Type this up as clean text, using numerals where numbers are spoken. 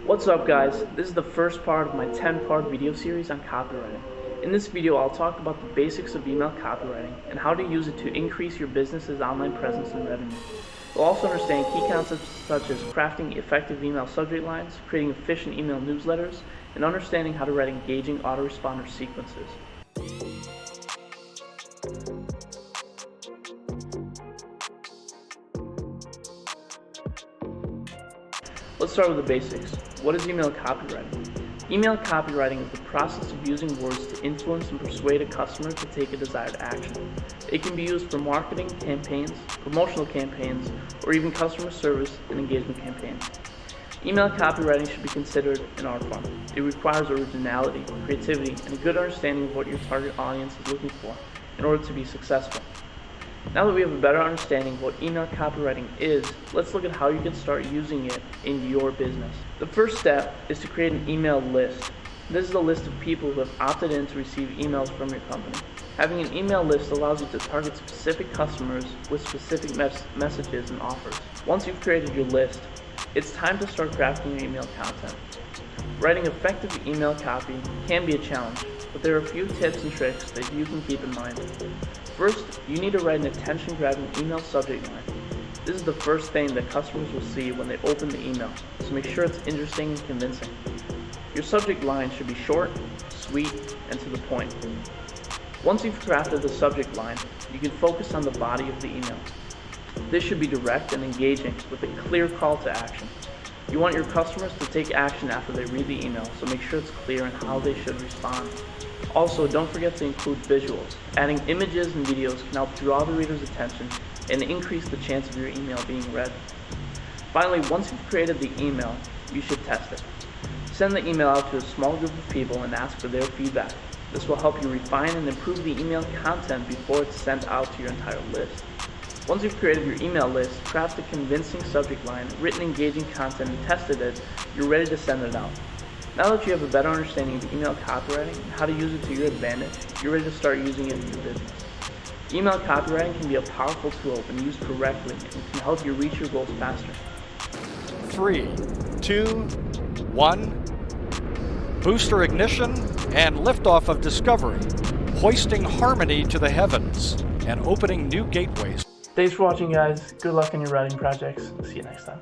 What's up guys, this is the first part of my 10-part video series on copywriting. In this video I'll talk about the basics of email copywriting and how to use it to increase your business's online presence and revenue. You'll also understand key concepts such as crafting effective email subject lines, creating efficient email newsletters, and understanding how to write engaging autoresponder sequences. Let's start with the basics. What is email copywriting? Email copywriting is the process of using words to influence and persuade a customer to take a desired action. It can be used for marketing campaigns, promotional campaigns, or even customer service and engagement campaigns. Email copywriting should be considered an art form. It requires originality, creativity, and a good understanding of what your target audience is looking for in order to be successful. Now that we have a better understanding of what email copywriting is, let's look at how you can start using it in your business. The first step is to create an email list. This is a list of people who have opted in to receive emails from your company. Having an email list allows you to target specific customers with specific messages and offers. Once you've created your list, it's time to start crafting your email content. Writing effective email copy can be a challenge, but there are a few tips and tricks that you can keep in mind. First, you need to write an attention-grabbing email subject line. This is the first thing that customers will see when they open the email, so make sure it's interesting and convincing. Your subject line should be short, sweet, and to the point. Once you've crafted the subject line, you can focus on the body of the email. This should be direct and engaging with a clear call to action. You want your customers to take action after they read the email, so make sure it's clear on how they should respond. Also, don't forget to include visuals. Adding images and videos can help draw the reader's attention and increase the chance of your email being read. Finally, once you've created the email, you should test it. Send the email out to a small group of people and ask for their feedback. This will help you refine and improve the email content before it's sent out to your entire list. Once you've created your email list, craft a convincing subject line, written engaging content, and tested it, you're ready to send it out. Now that you have a better understanding of email copywriting and how to use it to your advantage, you're ready to start using it in your business. Email copywriting can be a powerful tool when used correctly and can help you reach your goals faster. 3, 2, 1. Booster ignition and liftoff of Discovery, hoisting harmony to the heavens and opening new gateways. Thanks for watching guys. Good luck in your writing projects. See you next time.